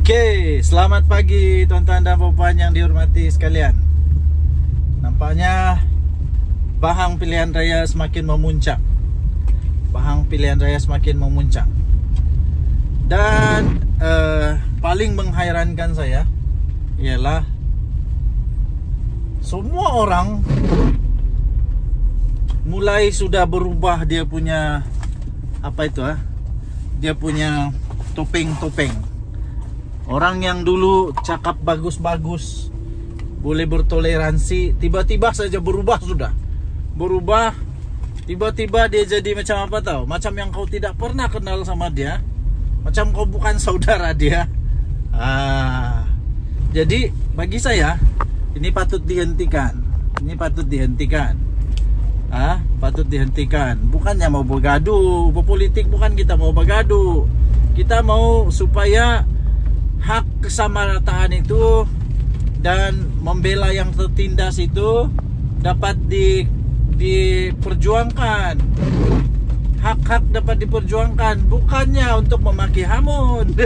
Oke, selamat pagi tuan-tuan dan puan yang dihormati sekalian. Nampaknya bahang pilihan raya semakin memuncak. Bahang pilihan raya semakin memuncak. Dan paling menghairankan saya ialah semua orang mulai sudah berubah dia punya dia punya topeng-topeng. Orang yang dulu cakap bagus-bagus, boleh bertoleransi, tiba-tiba saja berubah sudah. Berubah, tiba-tiba dia jadi macam apa tahu? Macam yang kau tidak pernah kenal sama dia. Macam kau bukan saudara dia. Jadi bagi saya ini patut dihentikan. Ini patut dihentikan. Patut dihentikan. Bukannya mau bergaduh, berpolitik bukan kita mau bergaduh. Kita mau supaya hak kesamarataan itu dan membela yang tertindas itu dapat diperjuangkan. Hak-hak dapat diperjuangkan, bukannya untuk memaki hamun.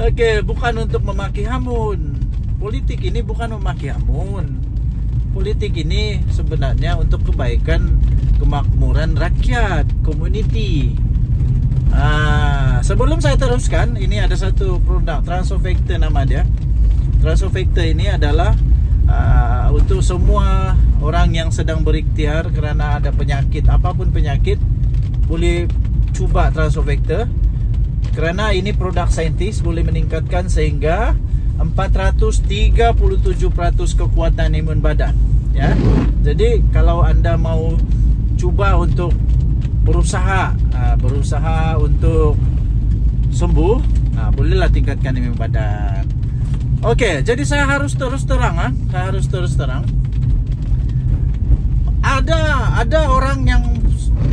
Oke, bukan untuk memaki hamun. Politik ini bukan memaki hamun. Politik ini sebenarnya untuk kebaikan, kemakmuran rakyat, community. Sebelum saya teruskan, ini ada satu produk Transofactor nama dia. Transofactor ini adalah untuk semua orang yang sedang berikhtiar kerana ada penyakit, apapun penyakit, boleh cuba Transofactor. Kerana ini produk saintis, boleh meningkatkan sehingga 437% kekuatan imun badan. Ya. Jadi kalau anda mau cuba untuk berusaha untuk sembuh, bolehlah tingkatkan imun badan. Oke, jadi saya harus terus terang. Ada orang yang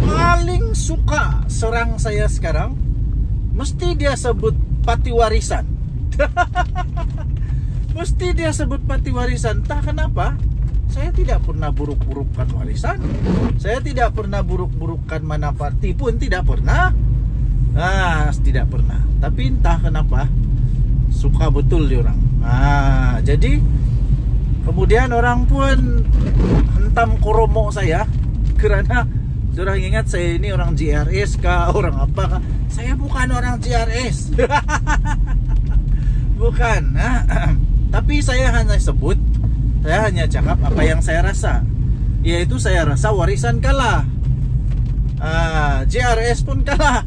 paling suka serang saya sekarang. Mesti dia sebut parti warisan. Mesti dia sebut parti warisan. Entah kenapa. Saya tidak pernah buruk-burukkan warisan. Saya tidak pernah buruk-burukkan mana parti pun, tidak pernah. Tidak pernah. Tapi entah kenapa suka betul dia orang. Jadi kemudian orang pun hentam koromok saya kerana orang ingat saya ini orang JRS kah, orang apa kah. Saya bukan orang JRS. Bukan. Tapi saya hanya cakap apa yang saya rasa. Yaitu saya rasa warisan kalah, JRS pun kalah.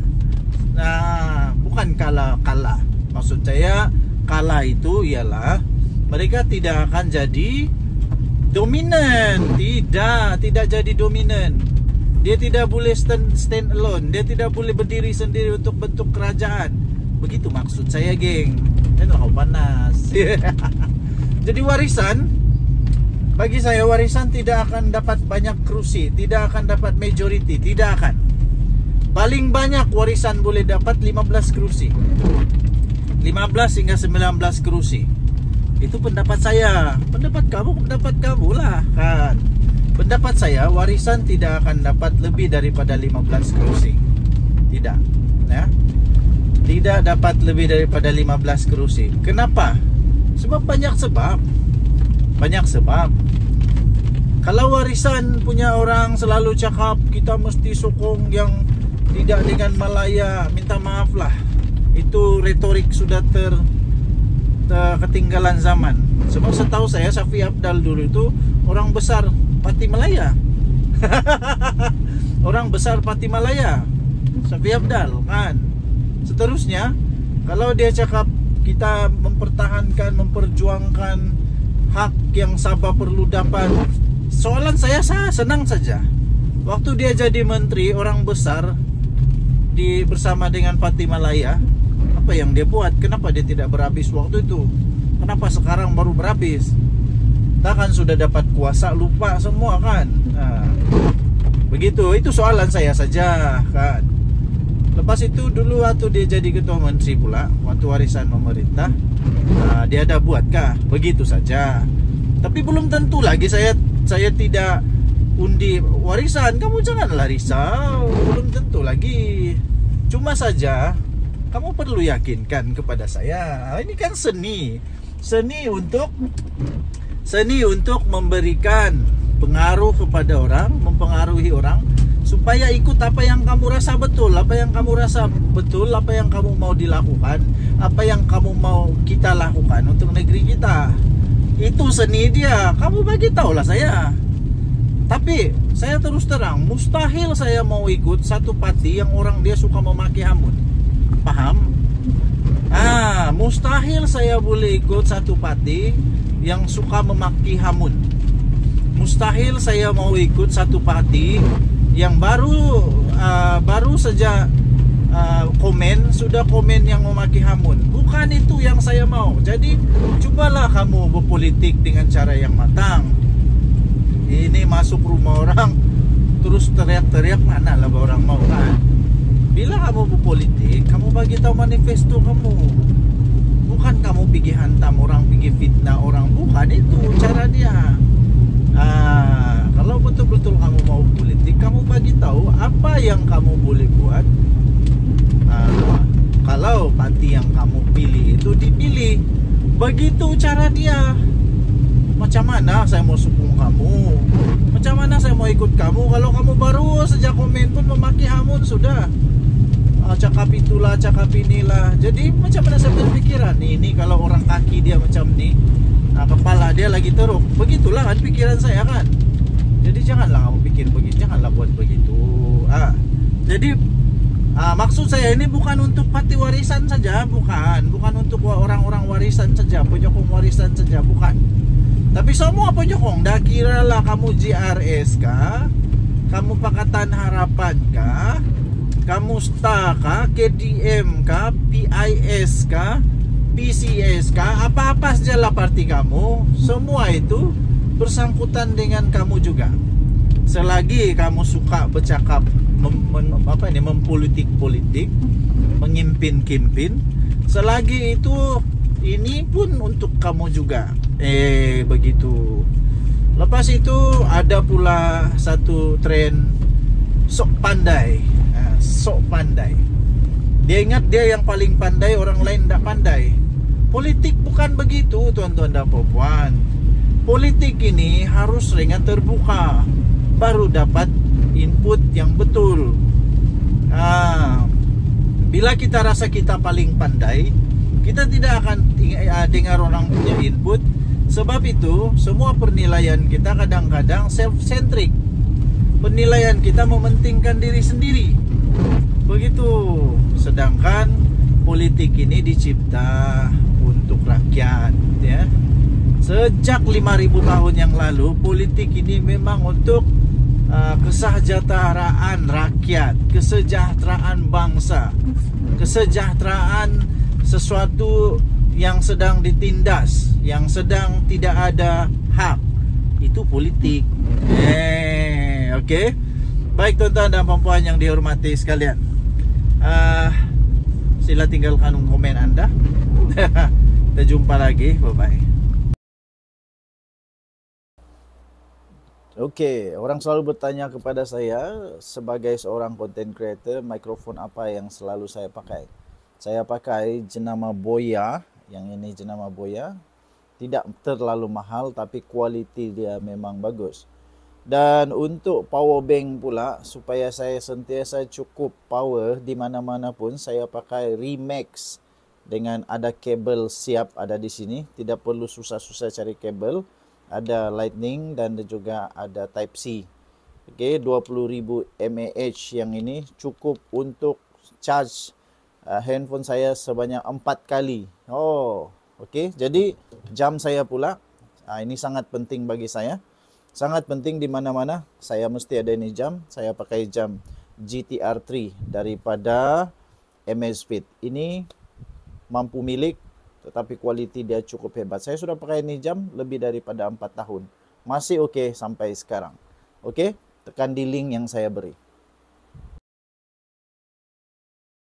Bukan kalah. Maksud saya kalah itu ialah mereka tidak akan jadi dominan. Tidak jadi dominan. Dia tidak boleh stand alone. Dia tidak boleh berdiri sendiri untuk bentuk kerajaan. Begitu maksud saya, geng. Dan kau panas. Jadi warisan, bagi saya warisan tidak akan dapat banyak kursi, tidak akan dapat majority, tidak akan. Paling banyak warisan boleh dapat 15 kursi. 15 hingga 19 kursi. Itu pendapat saya. Pendapat kamu lah kan. Pendapat saya warisan tidak akan dapat lebih daripada 15 kursi. Tidak, ya. Tidak dapat lebih daripada 15 kursi. Kenapa? Sebab banyak sebab. Kalau warisan punya orang selalu cakap kita mesti sokong yang tidak dengan Malaya, minta maaf lah. Itu retorik sudah ketinggalan zaman. Sebab setahu saya Safi Abdal dulu itu orang besar Parti Malaya. Orang besar Parti Malaya, Safi Abdal kan. Seterusnya, kalau dia cakap kita mempertahankan, memperjuangkan hak yang Sabah perlu dapat, soalan saya senang saja. Waktu dia jadi menteri, orang besar bersama dengan Parti Malaya, apa yang dia buat? Kenapa dia tidak berhabis waktu itu? Kenapa sekarang baru berhabis? Kita kan sudah dapat kuasa, lupa semua kan. Begitu, itu soalan saya saja kan. Lepas itu dulu waktu dia jadi ketua menteri pula, waktu warisan pemerintah, dia ada buatkah? Begitu saja. Tapi belum tentu lagi saya tidak undi warisan. Kamu janganlah risau, belum tentu lagi. Cuma saja Kamu perlu yakinkan kepada saya. Ini kan seni. Seni untuk memberikan pengaruh kepada orang, mempengaruhi orang supaya ikut apa yang kamu rasa betul, apa yang kamu mau dilakukan, apa yang kamu mau kita lakukan untuk negeri kita. Itu seni dia. Kamu bagi tahulah saya. Tapi saya terus terang, mustahil saya mau ikut satu parti yang orang dia suka memaki hamun. Paham? Mustahil saya boleh ikut satu parti yang suka memaki hamun. Mustahil saya mau ikut satu parti yang baru saja sudah komen yang memaki hamun. Bukan itu yang saya mau. Jadi cobalah kamu berpolitik dengan cara yang matang. Ini masuk rumah orang terus teriak-teriak, mana lah orang mau kan? Bila kamu berpolitik, kamu bagi tahu manifesto kamu. Bukan kamu pergi hantam orang, pergi fitnah orang. Bukan itu cara dia. Kalau betul-betul kamu mau politik, kamu bagi tahu apa yang kamu boleh buat. Kalau parti yang kamu pilih itu dipilih, begitu cara dia. Macam mana saya mau sokong kamu? Macam mana saya mau ikut kamu kalau kamu baru sejak komen pun memaki hamun sudah? Cakap itulah, cakap inilah. Jadi macam mana saya berpikiran? Ini kalau orang kaki dia macam ni, kepala dia lagi teruk. Begitulah kan pikiran saya kan. Jadi janganlah kamu pikir begitu, janganlah buat begitu. Jadi maksud saya ini bukan untuk parti warisan saja, bukan untuk orang-orang warisan saja, penyokong warisan saja, bukan. Tapi semua penyokong, dah kira lah kamu JRS kah, kamu Pakatan Harapan kah, kamu STA kah, KDM kah, PIS kah, PCS kah, apa-apa sajalah parti kamu, semua itu bersangkutan dengan kamu juga. Selagi kamu suka bercakap mempolitik-politik, mengimpin-kimpin, selagi itu ini pun untuk kamu juga. Begitu. Lepas itu ada pula satu tren sok pandai. Sok pandai. Dia ingat dia yang paling pandai, orang lain tidak pandai. Politik bukan begitu, tuan-tuan dan puan. Politik ini harus ringan terbuka, baru dapat input yang betul. Bila kita rasa kita paling pandai, kita tidak akan dengar orang punya input. Sebab itu semua penilaian kita kadang-kadang self-centric. Penilaian kita mementingkan diri sendiri. Begitu. Sedangkan politik ini dicipta untuk rakyat, ya. Sejak 5.000 tahun yang lalu, politik ini memang untuk kesejahteraan rakyat, kesejahteraan bangsa, kesejahteraan sesuatu yang sedang ditindas, yang sedang tidak ada hak. Itu politik. Okey. Baik tuan-tuan dan puan-puan yang dihormati sekalian, sila tinggalkan komen anda. Kita jumpa lagi. Bye-bye. Okey, orang selalu bertanya kepada saya sebagai seorang content creator, mikrofon apa yang selalu saya pakai. Saya pakai jenama Boya. Yang ini jenama Boya. Tidak terlalu mahal tapi kualiti dia memang bagus. Dan untuk power bank pula, supaya saya sentiasa cukup power di mana-mana pun, saya pakai Remax dengan ada kabel siap ada di sini. Tidak perlu susah-susah cari kabel. Ada lightning dan juga ada type C. Okey, 20,000 mAh yang ini cukup untuk charge handphone saya sebanyak 4 kali. Okey. Jadi jam saya pula, ini sangat penting bagi saya. Sangat penting di mana-mana saya mesti ada ini jam. Saya pakai jam GTR 3 daripada Amazfit. Ini mampu milik, tetapi kualiti dia cukup hebat. Saya sudah pakai ini jam lebih daripada 4 tahun. Masih okey sampai sekarang. Okey, tekan di link yang saya beri.